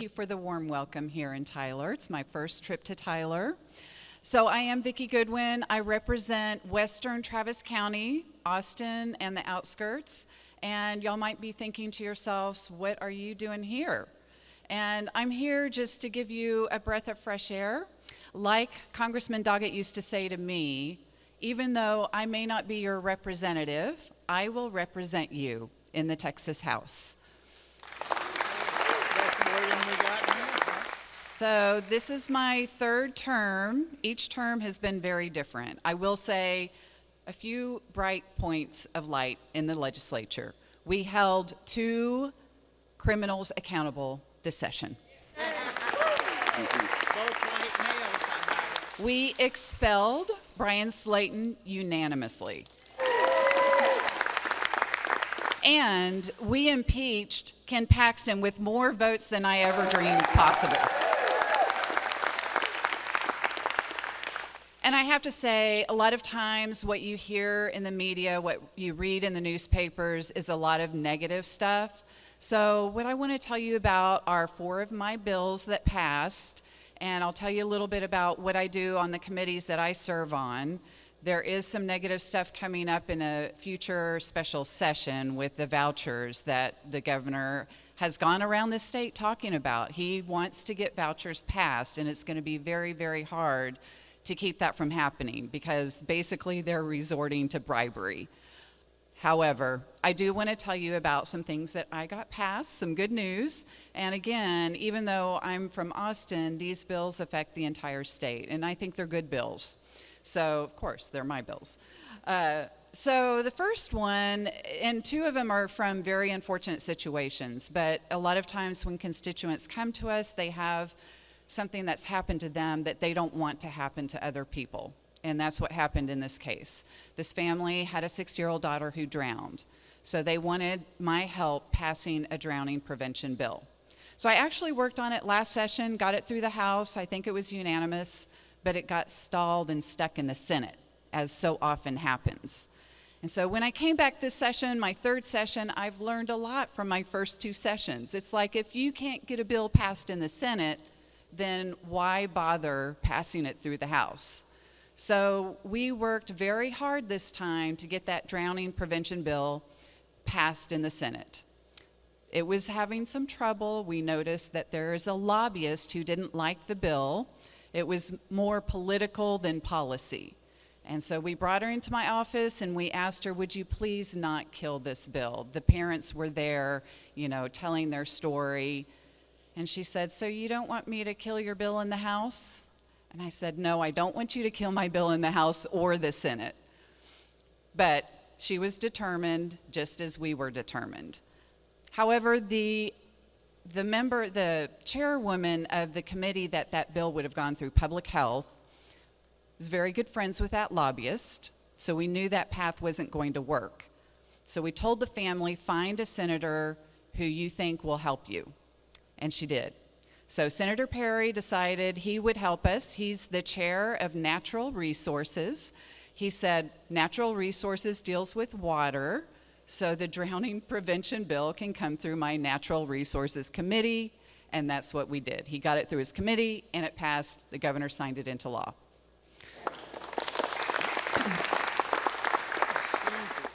you for the warm welcome here in Tyler. It's my first trip to Tyler. So I am Vikki Goodwin. I represent Western Travis County, Austin, and the outskirts. And y'all might be thinking to yourselves, what are you doing here? And I'm here just to give you a breath of fresh air. Like Congressman Doggett used to say to me, even though I may not be your representative, I will represent you in the Texas House. So this is my third term. Each term has been very different. I will say a few bright points of light in the legislature. We held 2 criminals accountable this session. We expelled Brian Slayton unanimously. And we impeached Ken Paxton with more votes than I ever dreamed possible. And I have to say, a lot of times what you hear in the media, what you read in the newspapers is a lot of negative stuff. So what I want to tell you about are 4 of my bills that passed, and I'll tell you a little bit about what I do on the committees that I serve on. There is some negative stuff coming up in a future special session with the vouchers that the governor has gone around the state talking about. He wants to get vouchers passed, and it's going to be very, very hard to keep that from happening because basically they're resorting to bribery. However, I do want to tell you about some things that I got passed, some good news. And again, even though I'm from Austin, these bills affect the entire state, and I think they're good bills. So, of course, they're my bills. So the first one, and 2 of them are from very unfortunate situations, but a lot of times when constituents come to us, they have something that's happened to them that they don't want to happen to other people. And that's what happened in this case. This family had a 6-year-old daughter who drowned. So they wanted my help passing a drowning prevention bill. So I actually worked on it last session, got it through the House. I think it was unanimous, but it got stalled and stuck in the Senate, as so often happens. And so when I came back this session, my 3rd session, I've learned a lot from my first 2 sessions. It's like if you can't get a bill passed in the Senate, then why bother passing it through the House? So we worked very hard this time to get that drowning prevention bill passed in the Senate. It was having some trouble. We noticed that there is a lobbyist who didn't like the bill. It was more political than policy. And so we brought her into my office and we asked her, would you please not kill this bill? The parents were there, telling their story. And she said, so you don't want me to kill your bill in the House? And I said, no, I don't want you to kill my bill in the House or the Senate. But she was determined, just as we were determined. However, the chairwoman of the committee that bill would have gone through, Public Health, was very good friends with that lobbyist, so we knew that path wasn't going to work. So we told the family, find a senator who you think will help you. And she did. So Senator Perry decided he would help us. He's the chair of Natural Resources. He said Natural Resources deals with water, so the drowning prevention bill can come through my Natural Resources Committee, and that's what we did. He got it through his committee, and it passed. The governor signed it into law.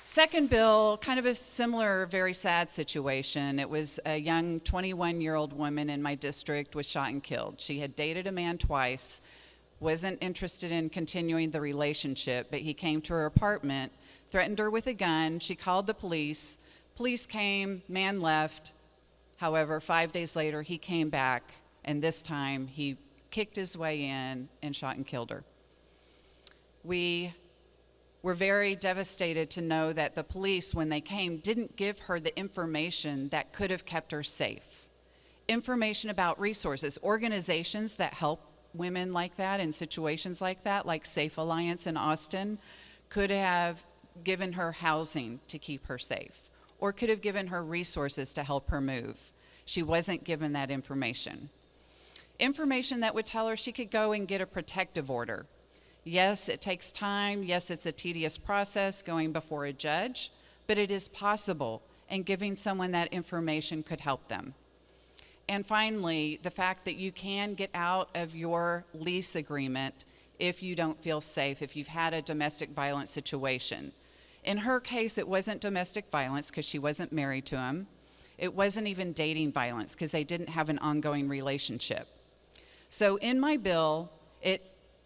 Second bill, kind of a similar, very sad situation. It was a young 21-year-old woman in my district was shot and killed. She had dated a man twice, wasn't interested in continuing the relationship, but he came to her apartment, threatened her with a gun. She called the police. Police came, man left. However, 5 days later, he came back, and this time he kicked his way in and shot and killed her. We were very devastated to know that the police, when they came, didn't give her the information that could have kept her safe. Information about resources, organizations that help women like that in situations like that, like Safe Alliance in Austin, could have given her housing to keep her safe, or could have given her resources to help her move. She wasn't given that information. Information that would tell her she could go and get a protective order. Yes, it takes time. Yes, it's a tedious process going before a judge, but it is possible, and giving someone that information could help them. And finally, the fact that you can get out of your lease agreement if you don't feel safe, if you've had a domestic violence situation. In her case, it wasn't domestic violence because she wasn't married to him. It wasn't even dating violence because they didn't have an ongoing relationship. So in my bill, it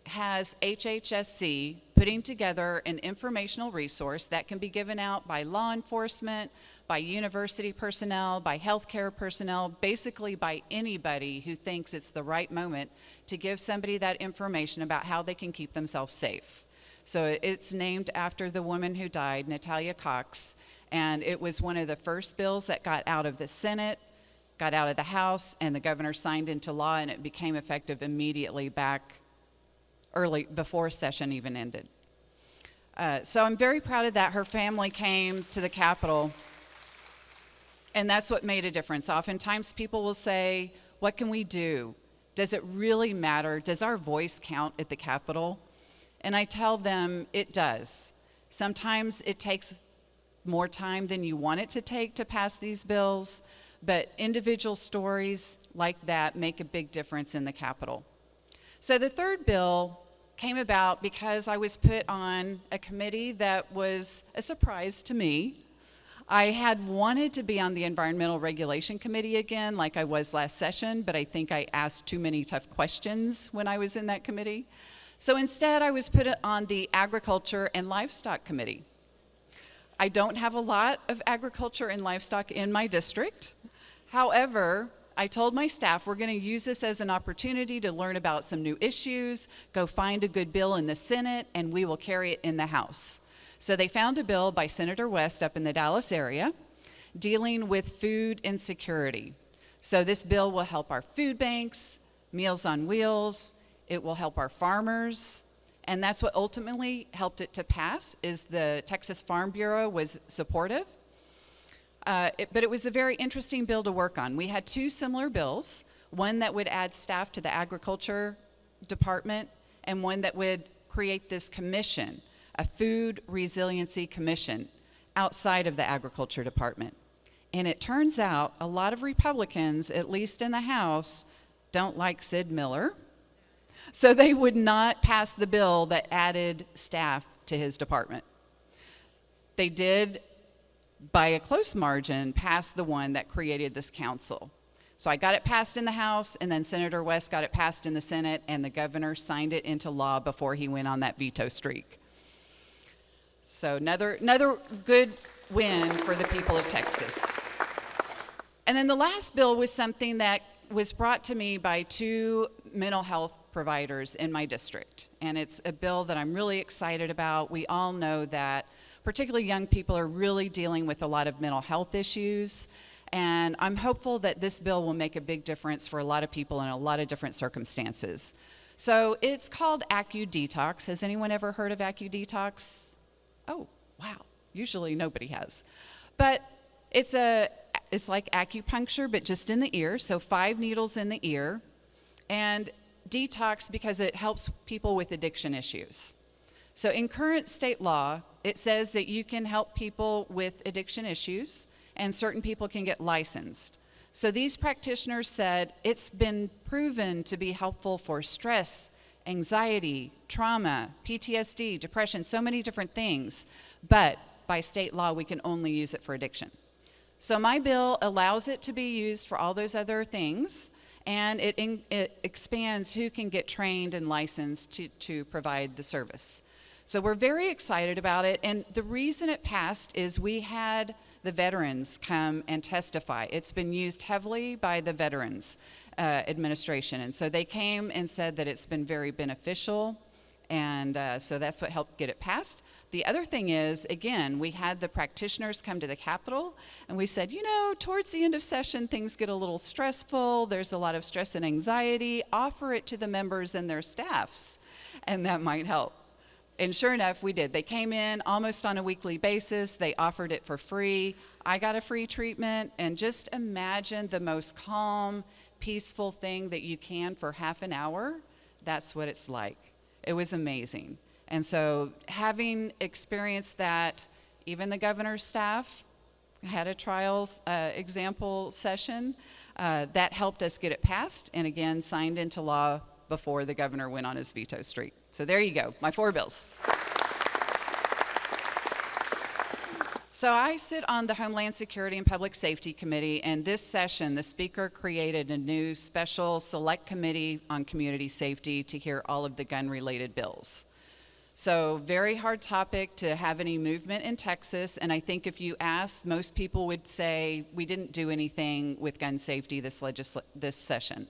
has HHSC putting together an informational resource that can be given out by law enforcement, by university personnel, by healthcare personnel, basically by anybody who thinks it's the right moment to give somebody that information about how they can keep themselves safe. So it's named after the woman who died, Natalia Cox, and it was one of the first bills that got out of the Senate, got out of the House, and the governor signed into law, and it became effective immediately back early, before session even ended. So I'm very proud of that. Her family came to the Capitol, and that's what made a difference. Oftentimes people will say, what can we do? Does it really matter? Does our voice count at the Capitol? And I tell them it does. Sometimes it takes more time than you want it to take to pass these bills, but individual stories like that make a big difference in the Capitol. So the third bill came about because I was put on a committee that was a surprise to me. I had wanted to be on the Environmental Regulation Committee again, like I was last session, but I think I asked too many tough questions when I was in that committee. So instead, I was put on the Agriculture and Livestock Committee. I don't have a lot of agriculture and livestock in my district. However, I told my staff we're going to use this as an opportunity to learn about some new issues, go find a good bill in the Senate, and we will carry it in the House. So they found a bill by Senator West up in the Dallas area dealing with food insecurity. So this bill will help our food banks, Meals on Wheels, it will help our farmers, and that's what ultimately helped it to pass, is the Texas Farm Bureau was supportive. But it was a very interesting bill to work on. We had two similar bills, one that would add staff to the Agriculture Department and one that would create this commission, a Food Resiliency Commission outside of the Agriculture Department. And it turns out a lot of Republicans, at least in the House, don't like Sid Miller. So they would not pass the bill that added staff to his department. They did, by a close margin, pass the one that created this council. So I got it passed in the House, and then Senator West got it passed in the Senate, and the governor signed it into law before he went on that veto streak. So another good win for the people of Texas. And then the last bill was something that was brought to me by two mental health providers in my district. And it's a bill that I'm really excited about. We all know that particularly young people are really dealing with a lot of mental health issues. And I'm hopeful that this bill will make a big difference for a lot of people in a lot of different circumstances. So it's called AccuDetox. Has anyone ever heard of AccuDetox? Oh, wow. Usually nobody has. But it's like acupuncture, but just in the ear. So 5 needles in the ear. And detox because it helps people with addiction issues. So in current state law, it says that you can help people with addiction issues and certain people can get licensed. So these practitioners said it's been proven to be helpful for stress, anxiety, trauma, PTSD, depression, so many different things. But by state law, we can only use it for addiction. So my bill allows it to be used for all those other things, and it expands who can get trained and licensed to provide the service. So we're very excited about it, and the reason it passed is we had the veterans come and testify. It's been used heavily by the Veterans Administration, and so they came and said that it's been very beneficial, and so that's what helped get it passed. The other thing is, again, we had the practitioners come to the Capitol, and we said, you know, towards the end of session, things get a little stressful. There's a lot of stress and anxiety. Offer it to the members and their staffs, and that might help. And sure enough, we did. They came in almost on a weekly basis. They offered it for free. I got a free treatment, and just imagine the most calm, peaceful thing that you can for half an hour. That's what it's like. It was amazing. And so having experienced that, even the governor's staff had a trial example session. That helped us get it passed and again signed into law before the governor went on his veto streak. So there you go, my 4 bills. So I sit on the Homeland Security and Public Safety Committee, and this session, the Speaker created a new special select committee on community safety to hear all of the gun-related bills. So very hard topic to have any movement in Texas, and I think if you asked, most people would say we didn't do anything with gun safety this session.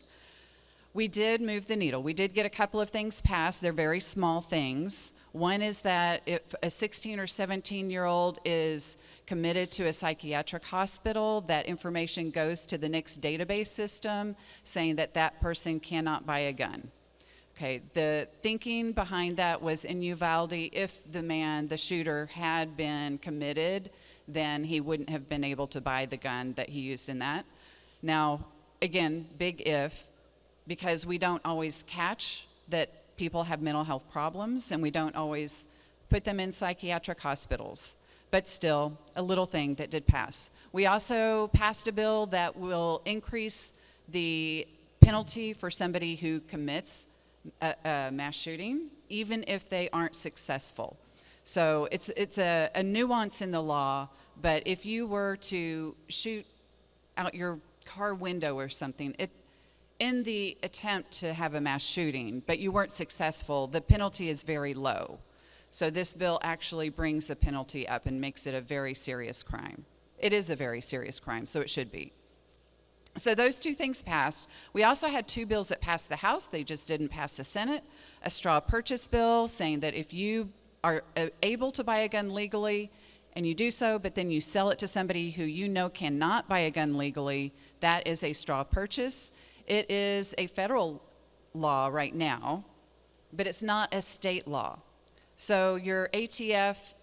We did move the needle. We did get a couple of things passed. They're very small things. One is that if a 16 or 17-year-old is committed to a psychiatric hospital, that information goes to the NICS database system saying that that person cannot buy a gun. Okay, the thinking behind that was in Uvalde, if the shooter had been committed, then he wouldn't have been able to buy the gun that he used in that. Now, again, big if, because we don't always catch that people have mental health problems and we don't always put them in psychiatric hospitals. But still, a little thing that did pass. We also passed a bill that will increase the penalty for somebody who commits a mass shooting, even if they aren't successful. So it's a nuance in the law, but if you were to shoot out your car window or something, in the attempt to have a mass shooting, but you weren't successful, the penalty is very low. So this bill actually brings the penalty up and makes it a very serious crime. It is a very serious crime, so it should be. So those 2 things passed. We also had 2 bills that passed the House. They just didn't pass the Senate. A straw purchase bill saying that if you are able to buy a gun legally and you do so, but then you sell it to somebody who you know cannot buy a gun legally, that is a straw purchase. It is a federal law right now, but it's not a state law. So your ATF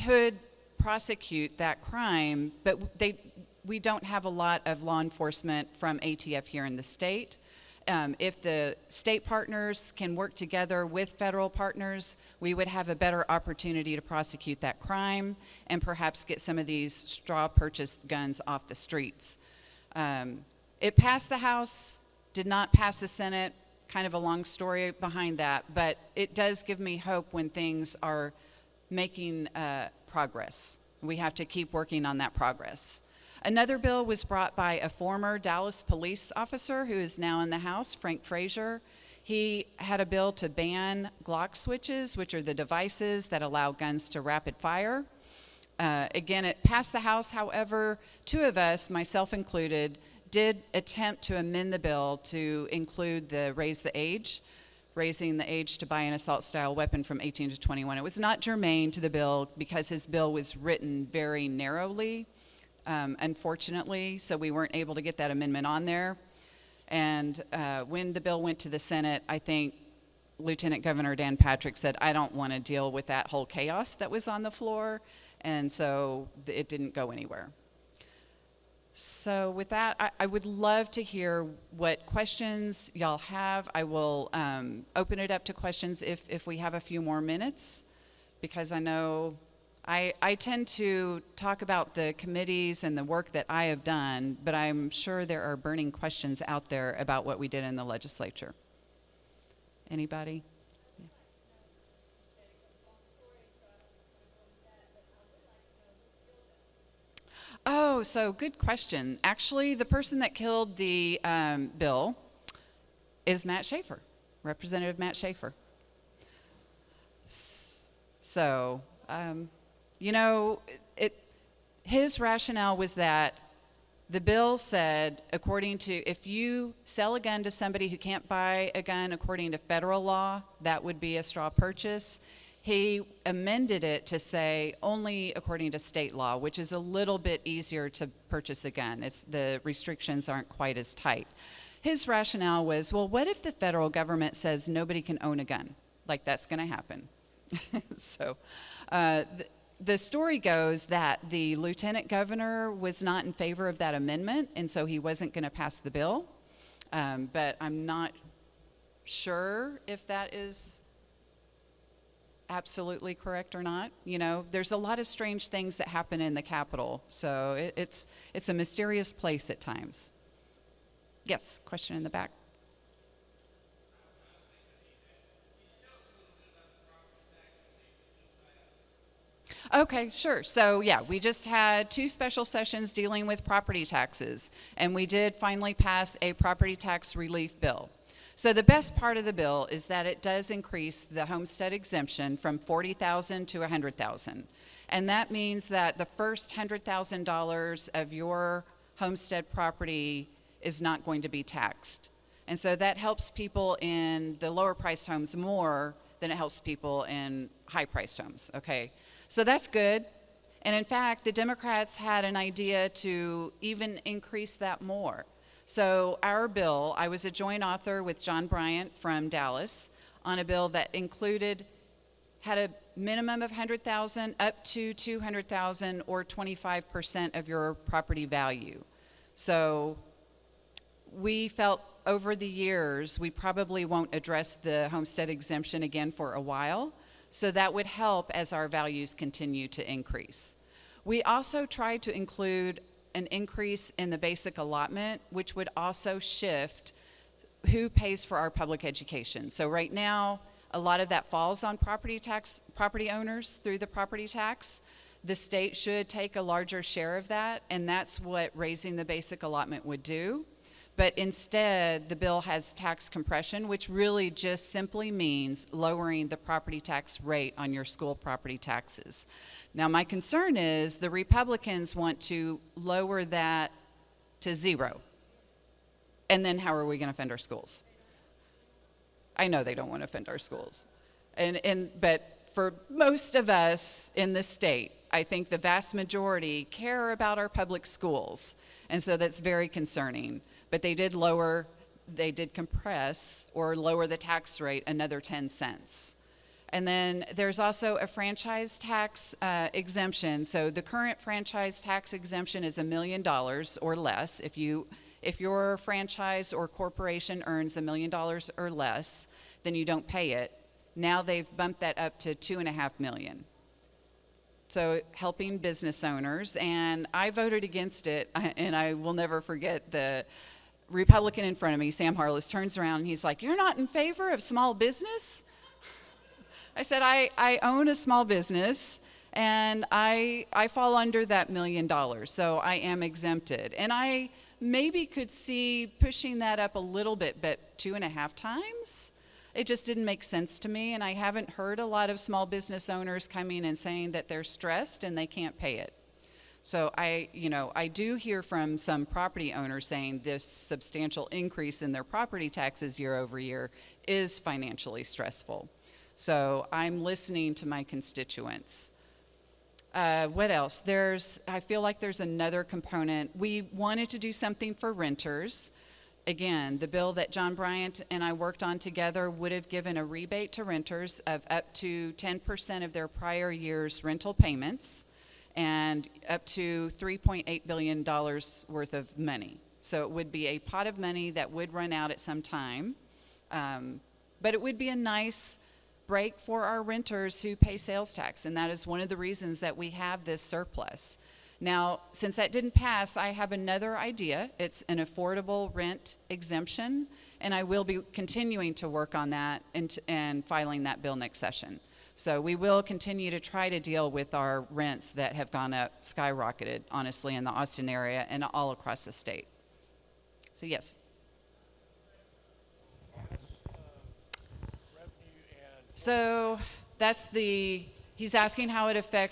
could prosecute that crime, but we don't have a lot of law enforcement from ATF here in the state. If the state partners can work together with federal partners, we would have a better opportunity to prosecute that crime and perhaps get some of these straw purchased guns off the streets. It passed the House, did not pass the Senate, kind of a long story behind that, but it does give me hope when things are making progress. We have to keep working on that progress. Another bill was brought by a former Dallas police officer who is now in the House, Frank Frazier. He had a bill to ban Glock switches, which are the devices that allow guns to rapid fire. Again, it passed the House. However, 2 of us, myself included, did attempt to amend the bill to include the raising the age to buy an assault-style weapon from 18 to 21. It was not germane to the bill because his bill was written very narrowly, unfortunately, so we weren't able to get that amendment on there. And when the bill went to the Senate, I think Lieutenant Governor Dan Patrick said, I don't want to deal with that whole chaos that was on the floor, and so it didn't go anywhere. So with that, I would love to hear what questions y'all have. I will open it up to questions if we have a few more minutes, because I know I tend to talk about the committees and the work that I have done, but I'm sure there are burning questions out there about what we did in the legislature. Anybody? Oh, so good question. Actually, the person that killed the bill is Matt Schaefer, Representative Matt Schaefer. So, his rationale was that the bill said, according to, if you sell a gun to somebody who can't buy a gun according to federal law, that would be a straw purchase. He amended it to say only according to state law, which is a little bit easier to purchase a gun. The restrictions aren't quite as tight. His rationale was, well, what if the federal government says nobody can own a gun? Like, that's going to happen. So the story goes that the lieutenant governor was not in favor of that amendment, and so he wasn't going to pass the bill. But I'm not sure if that is absolutely correct or not. There's a lot of strange things that happen in the Capitol, so it's a mysterious place at times. Yes, question in the back. Okay, sure. So, yeah, we just had two special sessions dealing with property taxes, and we did finally pass a property tax relief bill. So, the best part of the bill is that it does increase the homestead exemption from 40,000 to 100,000. And that means that the first $100,000 of your homestead property is not going to be taxed. And so that helps people in the lower priced homes more than it helps people in high priced homes, okay? So that's good. And in fact, the Democrats had an idea to even increase that more. So our bill, I was a joint author with John Bryant from Dallas on a bill that had a minimum of 100,000 up to 200,000 or 25% of your property value. So we felt over the years we probably won't address the homestead exemption again for a while. So that would help as our values continue to increase. We also tried to include an increase in the basic allotment, which would also shift who pays for our public education. So right now, a lot of that falls on property owners through the property tax. The state should take a larger share of that, and that's what raising the basic allotment would do. But instead, the bill has tax compression, which really just simply means lowering the property tax rate on your school property taxes. Now, my concern is the Republicans want to lower that to zero. And then how are we going to fund our schools? I know they don't want to fund our schools. But for most of us in this state, I think the vast majority care about our public schools. And so that's very concerning. But they did compress or lower the tax rate another 10 cents. And then there's also a franchise tax exemption. So the current franchise tax exemption is $1 million or less. If your franchise or corporation earns $1 million or less, then you don't pay it. Now they've bumped that up to $2.5 million. So helping business owners, and I voted against it, and I will never forget the Republican in front of me, Sam Harless, turns around and he's like, "You're not in favor of small business?" I said, I own a small business, and I fall under that $1 million, so I am exempted. And I maybe could see pushing that up a little bit, but 2.5 times? It just didn't make sense to me, and I haven't heard a lot of small business owners coming and saying that they're stressed and they can't pay it. So I do hear from some property owners saying this substantial increase in their property taxes year over year is financially stressful. So I'm listening to my constituents. What else? I feel like there's another component. We wanted to do something for renters. Again, the bill that John Bryant and I worked on together would have given a rebate to renters of up to 10% of their prior year's rental payments and up to $3.8 billion worth of money. So it would be a pot of money that would run out at some time. But it would be a nice break for our renters who pay sales tax, and that is one of the reasons that we have this surplus. Now, since that didn't pass, I have another idea. It's an affordable rent exemption, and I will be continuing to work on that and filing that bill next session. So we will continue to try to deal with our rents that have gone up, skyrocketed, honestly, in the Austin area and all across the state. So yes. So he's asking how it affects